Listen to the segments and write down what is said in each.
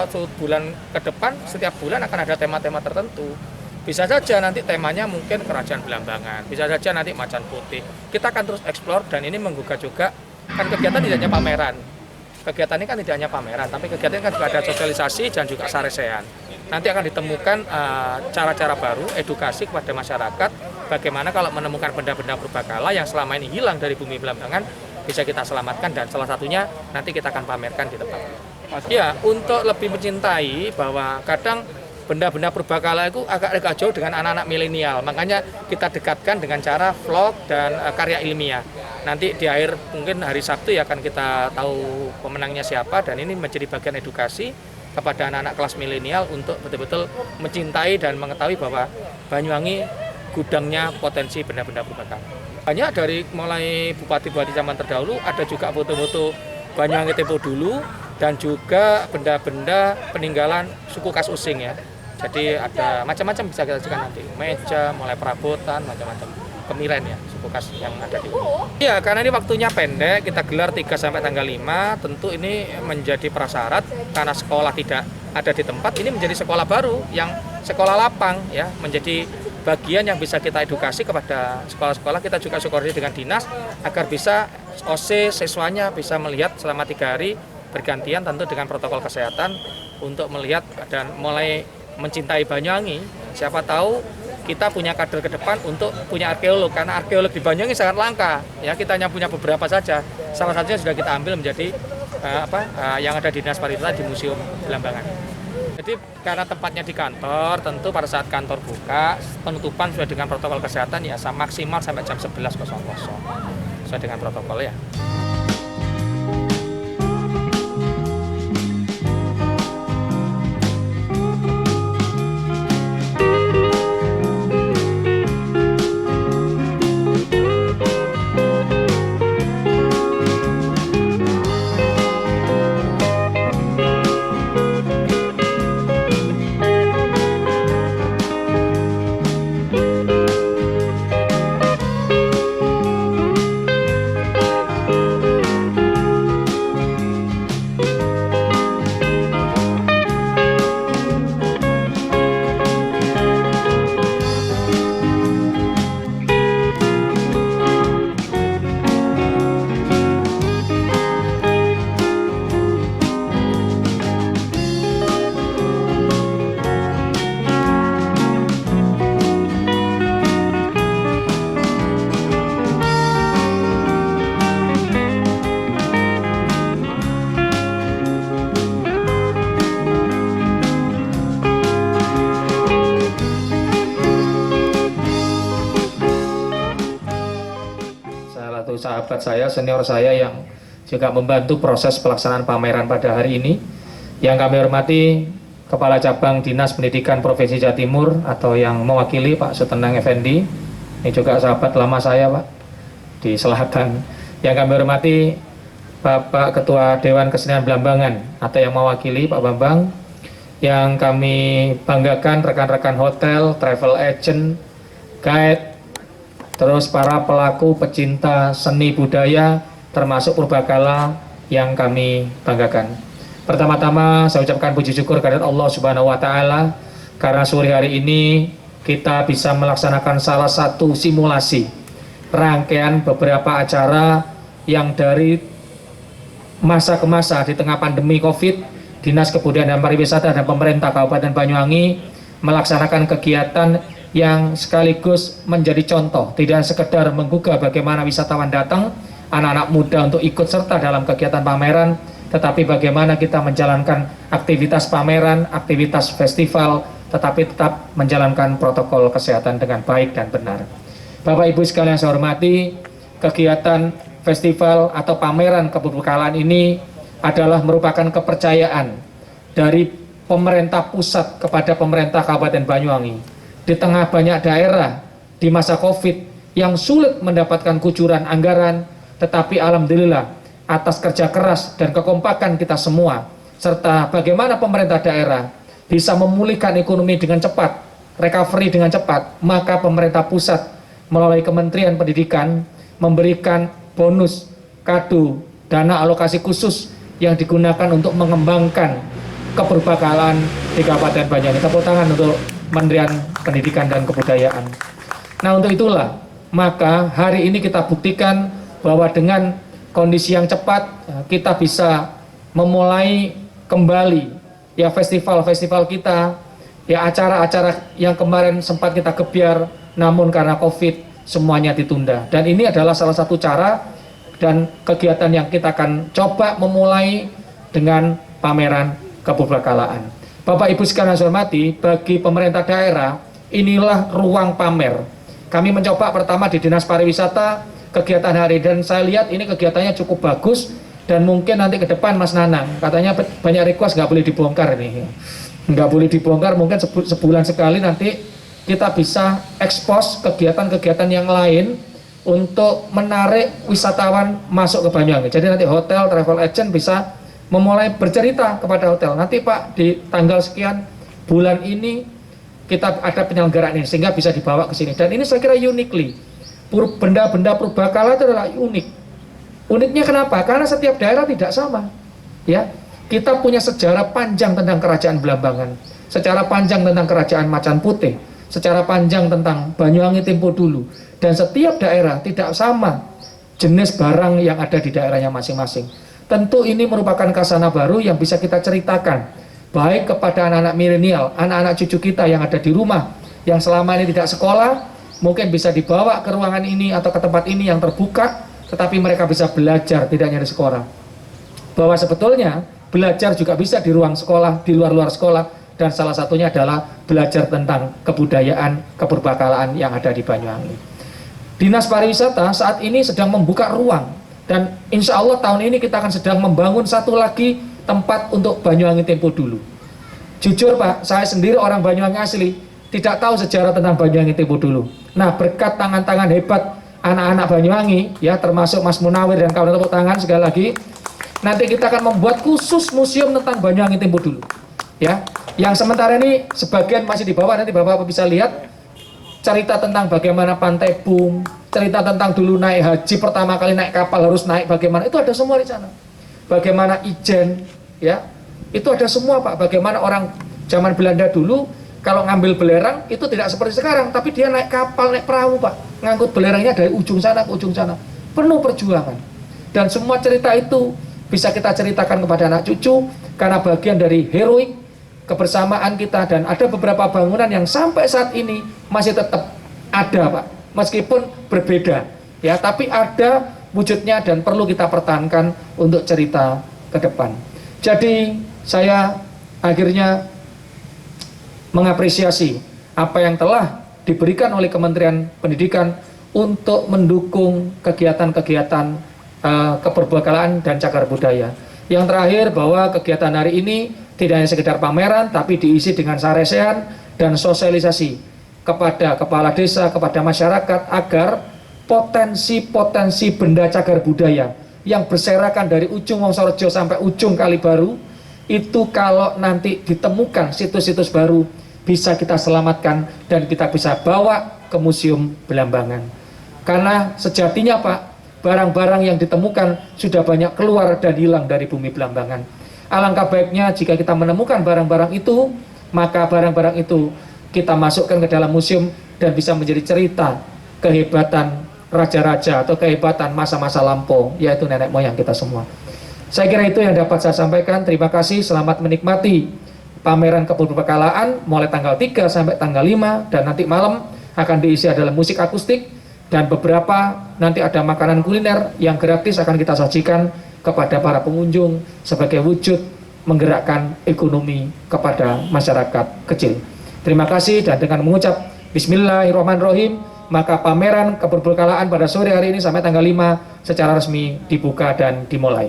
satu bulan ke depan, setiap bulan akan ada tema-tema tertentu. Bisa saja nanti temanya mungkin Kerajaan Belambangan, bisa saja nanti Macan Putih. Kita akan terus eksplor dan ini menggugah juga, kan kegiatan tidak hanya pameran. Kegiatan ini kan tidak hanya pameran, tapi kegiatan ini kan juga ada sosialisasi dan juga saresean. Nanti akan ditemukan cara-cara baru, edukasi kepada masyarakat, bagaimana kalau menemukan benda-benda purbakala yang selama ini hilang dari bumi Belambangan, bisa kita selamatkan dan salah satunya nanti kita akan pamerkan di tempat. Ya, untuk lebih mencintai bahwa kadang benda-benda purbakala itu agak jauh dengan anak-anak milenial, makanya kita dekatkan dengan cara vlog dan karya ilmiah. Nanti di akhir mungkin hari Sabtu ya akan kita tahu pemenangnya siapa, dan ini menjadi bagian edukasi kepada anak-anak kelas milenial untuk betul-betul mencintai dan mengetahui bahwa Banyuwangi gudangnya potensi benda-benda purbakala. Banyak dari mulai bupati-bupati zaman terdahulu, ada juga foto-foto Banyuwangi tempo dulu dan juga benda-benda peninggalan suku Kas Using ya. Jadi ada macam-macam bisa kita saksikan nanti, meja, mulai perabotan, macam-macam kemiren ya, suku Kas yang ada di sini. Iya, karena ini waktunya pendek, kita gelar 3 sampai tanggal 5, tentu ini menjadi prasyarat karena sekolah tidak ada di tempat, ini menjadi sekolah baru yang sekolah lapang ya, menjadi bagian yang bisa kita edukasi kepada sekolah-sekolah. Kita juga koordinasi dengan dinas agar bisa OC siswanya bisa melihat selama 3 hari bergantian, tentu dengan protokol kesehatan untuk melihat dan mulai mencintai Banyuwangi. Siapa tahu kita punya kader ke depan untuk punya arkeolog, karena arkeolog di Banyuwangi sangat langka ya, kita hanya punya beberapa saja. Salah satunya sudah kita ambil menjadi yang ada di Dinas Pariwisata di Museum Belambangan. Jadi karena tempatnya di kantor, tentu pada saat kantor buka, penutupan sudah dengan protokol kesehatan ya, maksimal sampai jam 11.00 sesuai dengan protokol ya. Sahabat saya, senior saya yang juga membantu proses pelaksanaan pameran pada hari ini. Yang kami hormati Kepala Cabang Dinas Pendidikan Provinsi Jawa Timur atau yang mewakili Pak Sutenang Effendi. Ini juga sahabat lama saya Pak di Selatan. Yang kami hormati Bapak Ketua Dewan Kesenian Belambangan atau yang mewakili Pak Bambang. Yang kami banggakan rekan-rekan hotel, travel agent, guide, terus para pelaku pecinta seni budaya termasuk purbakala yang kami banggakan. Pertama-tama saya ucapkan puji syukur kepada Allah Subhanahu wa taala karena sore hari ini kita bisa melaksanakan salah satu simulasi rangkaian beberapa acara yang dari masa ke masa di tengah pandemi Covid, Dinas Kebudayaan dan Pariwisata dan pemerintah Kabupaten Banyuwangi melaksanakan kegiatan yang sekaligus menjadi contoh, tidak sekedar menggugah bagaimana wisatawan datang, anak-anak muda untuk ikut serta dalam kegiatan pameran, tetapi bagaimana kita menjalankan aktivitas pameran, aktivitas festival, tetapi tetap menjalankan protokol kesehatan dengan baik dan benar. Bapak Ibu sekalian saya hormati, kegiatan festival atau pameran kepurbakalaan ini adalah merupakan kepercayaan dari pemerintah pusat kepada pemerintah Kabupaten Banyuwangi. Di tengah banyak daerah di masa Covid yang sulit mendapatkan kucuran anggaran, tetapi alhamdulillah atas kerja keras dan kekompakan kita semua, serta bagaimana pemerintah daerah bisa memulihkan ekonomi dengan cepat, recovery dengan cepat, maka pemerintah pusat melalui Kementerian Pendidikan memberikan bonus, kado, dana alokasi khusus yang digunakan untuk mengembangkan keperbakalaan di Kabupaten Banyuwangi. Tepuk tangan untuk Kementerian Pendidikan dan Kebudayaan. Nah, untuk itulah maka hari ini kita buktikan bahwa dengan kondisi yang cepat kita bisa memulai kembali ya festival-festival kita, ya acara-acara yang kemarin sempat kita gebyar namun karena Covid semuanya ditunda. Dan ini adalah salah satu cara dan kegiatan yang kita akan coba memulai dengan pameran keperbakalaan. Bapak Ibu sekalian saya hormati, bagi pemerintah daerah inilah ruang pamer. Kami mencoba pertama di Dinas Pariwisata kegiatan hari, dan saya lihat ini kegiatannya cukup bagus, dan mungkin nanti ke depan Mas Nanang katanya banyak request nggak boleh dibongkar nih, nggak boleh dibongkar, mungkin sebulan sekali nanti kita bisa ekspos kegiatan-kegiatan yang lain untuk menarik wisatawan masuk ke Banyuwangi. Jadi nanti hotel, travel agent bisa memulai bercerita kepada hotel, nanti Pak di tanggal sekian bulan ini kita ada penyelenggaraan ini, sehingga bisa dibawa ke sini. Dan ini saya kira uniquely, benda-benda purbakala itu adalah unik. Uniknya kenapa? Karena setiap daerah tidak sama. Ya, kita punya sejarah panjang tentang kerajaan Belambangan, secara panjang tentang kerajaan Macan Putih, secara panjang tentang Banyuwangi tempo dulu. Dan setiap daerah tidak sama jenis barang yang ada di daerahnya masing-masing. Tentu ini merupakan khazanah baru yang bisa kita ceritakan, baik kepada anak-anak milenial, anak-anak cucu kita yang ada di rumah, yang selama ini tidak sekolah, mungkin bisa dibawa ke ruangan ini atau ke tempat ini yang terbuka, tetapi mereka bisa belajar tidak hanya di sekolah. Bahwa sebetulnya belajar juga bisa di ruang sekolah, di luar-luar sekolah, dan salah satunya adalah belajar tentang kebudayaan, keperbakalaan yang ada di Banyuwangi. Dinas Pariwisata saat ini sedang membuka ruang, dan insya Allah tahun ini kita akan sedang membangun satu lagi tempat untuk Banyuwangi tempo dulu. Jujur Pak, saya sendiri orang Banyuwangi asli, tidak tahu sejarah tentang Banyuwangi tempo dulu. Nah, berkat tangan-tangan hebat anak-anak Banyuwangi, ya termasuk Mas Munawir dan kawan, tepuk tangan sekali lagi. Nanti kita akan membuat khusus museum tentang Banyuwangi tempo dulu. Ya, yang sementara ini sebagian masih di bawah, nanti Bapak bisa lihat cerita tentang bagaimana Pantai Bung, cerita tentang dulu naik haji pertama kali naik kapal harus naik bagaimana, itu ada semua di sana. Bagaimana Ijen, ya, itu ada semua Pak. Bagaimana orang zaman Belanda dulu kalau ngambil belerang itu tidak seperti sekarang, tapi dia naik kapal, naik perahu Pak, ngangkut belerangnya dari ujung sana ke ujung sana, penuh perjuangan. Dan semua cerita itu bisa kita ceritakan kepada anak cucu karena bagian dari heroik kebersamaan kita. Dan ada beberapa bangunan yang sampai saat ini masih tetap ada Pak, meskipun berbeda ya, tapi ada wujudnya dan perlu kita pertahankan untuk cerita ke depan. Jadi saya akhirnya mengapresiasi apa yang telah diberikan oleh Kementerian Pendidikan untuk mendukung kegiatan-kegiatan keperbakalaan dan cagar budaya. Yang terakhir, bahwa kegiatan hari ini tidak hanya sekedar pameran, tapi diisi dengan saresehan dan sosialisasi kepada kepala desa, kepada masyarakat, agar potensi-potensi benda cagar budaya yang berserakan dari ujung Wonosorejo sampai ujung Kalibaru, itu kalau nanti ditemukan situs-situs baru, bisa kita selamatkan dan kita bisa bawa ke Museum Belambangan. Karena sejatinya Pak, barang-barang yang ditemukan sudah banyak keluar dan hilang dari bumi Belambangan. Alangkah baiknya jika kita menemukan barang-barang itu, maka barang-barang itu kita masukkan ke dalam museum dan bisa menjadi cerita kehebatan raja-raja atau kehebatan masa-masa lampau, yaitu nenek moyang kita semua. Saya kira itu yang dapat saya sampaikan. Terima kasih, selamat menikmati pameran keperbakalaan mulai tanggal 3 sampai tanggal 5, dan nanti malam akan diisi adalah musik akustik, dan beberapa nanti ada makanan kuliner yang gratis akan kita sajikan kepada para pengunjung sebagai wujud menggerakkan ekonomi kepada masyarakat kecil. Terima kasih, dan dengan mengucap Bismillahirrahmanirrahim, maka pameran keperbakalaan pada sore hari ini sampai tanggal 5 secara resmi dibuka dan dimulai.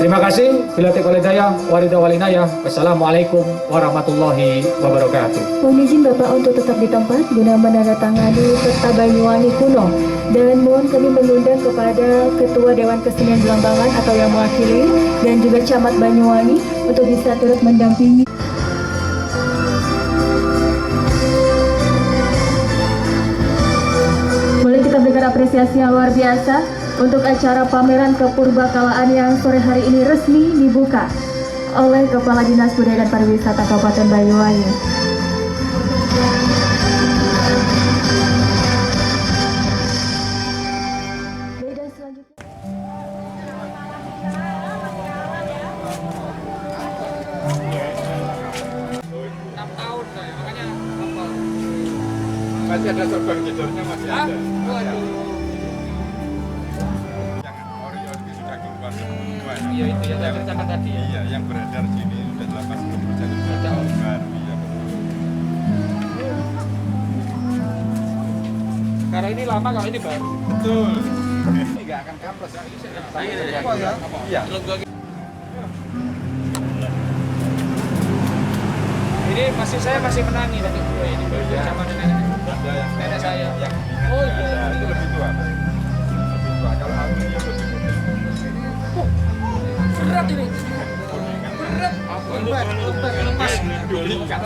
Terima kasih. Bila taufiq wal hidayah, waridha walinayah. Wassalamualaikum warahmatullahi wabarakatuh. Mohon izin Bapak untuk tetap di tempat guna menandatangani Peta Banyuwangi kuno, dan mohon kami mengundang kepada Ketua Dewan Kesenian Belambangan atau yang mewakili, dan juga Camat Banyuwangi untuk bisa turut mendampingi. Boleh kita berikan apresiasi yang luar biasa untuk acara pameran kepurbakalaan yang sore hari ini resmi dibuka oleh Kepala Dinas Budaya dan Pariwisata Kabupaten Banyuwangi. Beda selanjutnya. Masih ada sorban jedornya, masih ada. Waduh. Yang Oreo ini sudah keluar semua. Iya itu yang saya ceritakan tadi ya. Iya, yang beredar sini sudah 80% itu sudah keluar. Iya, Kalau ini lama, kalau ini baru. betul. Ini nggak akan kampres ya. Iya. Ini saya masih menangi tadi. Ini baru zaman nenek saya. Oh iya. Itu lebih tua. Lebih tua. Kalau aluminium lebih muda. Berat ini. Berat. Apa? Lepas. Ikat.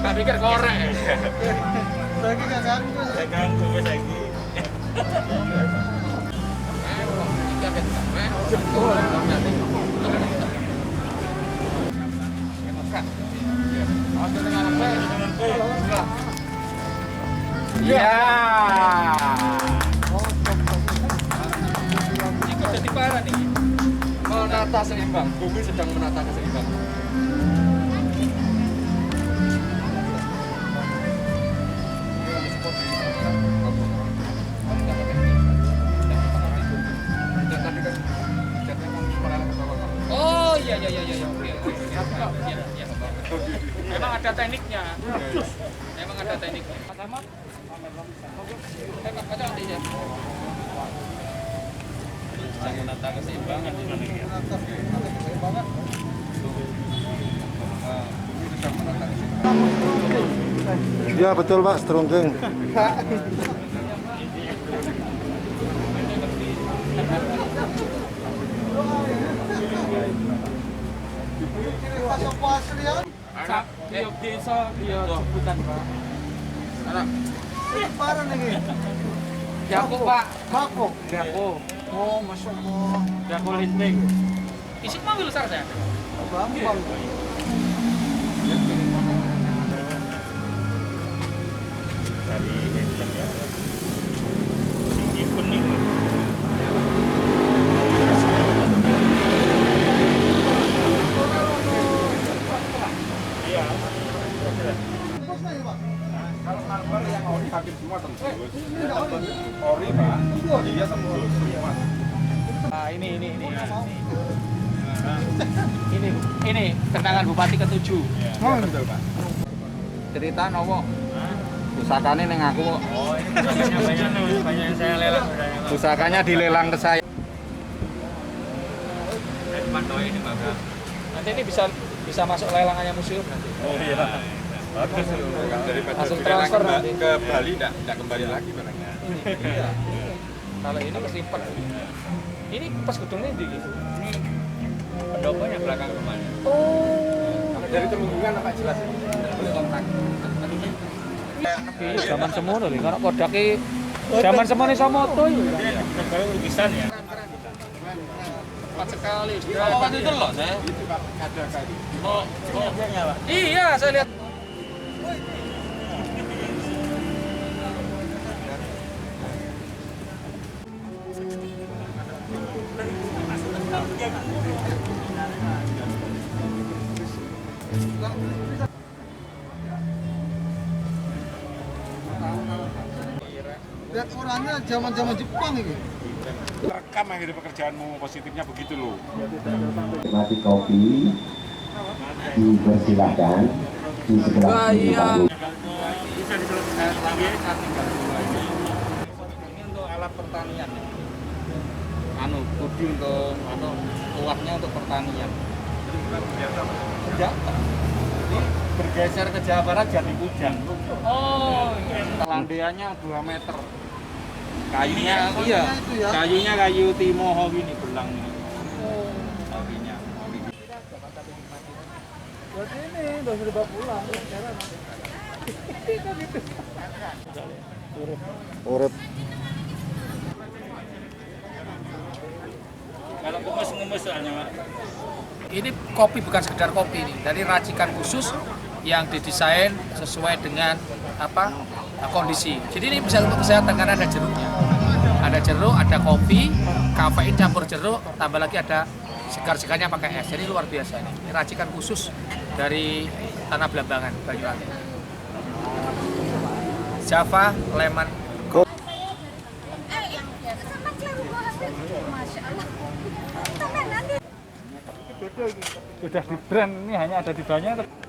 Tak pikir korek. Lagi nggak ganggu lagi. Iya. Ikut jadi parah nih. Menata seimbang, bumi sedang menata keseimbangan. Oh iya. Memang ada tekniknya. Memang ada tekniknya. Sama. Kaca nantinya. Sedang menata keseimbangan ini. Ya betul Pak, strongking. Tiap desa dia sebutan Pak. Anak. Parah nih. Jago Pak. Makok. Jago. Oh, masya Allah. Jago linting. Isi mau lu saya. Bambang. Kalau marmer yang ori hampir semua tembus. Ori Pak. Iya tembus semua. Nah, ini. Ini kenangan Bupati ke-7. Iya, betul Pak. Cerita nopo? Pusakanya neng aku kok. Oh, ini banyak yang saya lelang. Pusakanya dilelang ke saya. Ini nanti ini bisa masuk lelangannya museum nanti. Oh iya. Bagus loh. Daripada Langsung dilelang transfer nanti. ke Bali enggak kembali lagi barangnya. Iya. Kalau ini kesimpan. Ini pas gedungnya di gitu. Ini pendoponya belakang rumahnya. Oh. Dari Temenggungan apa jelas ini? Kontak. Zaman semono lho, karena kodake zaman semono iso moto yo. Baru lukisan ya. Cepat sekali. Apa itu loh, saya? Itu Pak ada kali. Iya, saya lihat. Lihat orangnya zaman-zaman Jepang ini. Rekam akhirnya pekerjaanmu positifnya begitu loh. Menikmati kopi, dipersilahkan di sebelah kiri Pak Bu. Bisa diselesaikan lagi tinggal dua ini. Ini untuk alat pertanian. Budi untuk uapnya untuk pertanian. Senjata. Ini bergeser ke Jawa Barat jadi Kujang. Oh, Landiannya 2 meter. Kayunya iya, kayunya kayu timoho gini belang ini. Kakinya. Berarti ini udah sudah pulang sekarang. Urip. Ngemes-ngemes soalnya. Ini kopi bukan sekedar kopi ini, dari racikan khusus yang didesain sesuai dengan kondisi. Jadi ini bisa untuk kesehatan karena ada jeruknya. Ada jeruk, ada kopi, kafein campur jeruk, tambah lagi ada segar-segarnya pakai es. Jadi luar biasa ini. Ini racikan khusus dari Tanah Blambangan, Banyuwangi. Java Lemon. Sudah di brand ini hanya ada di banyak.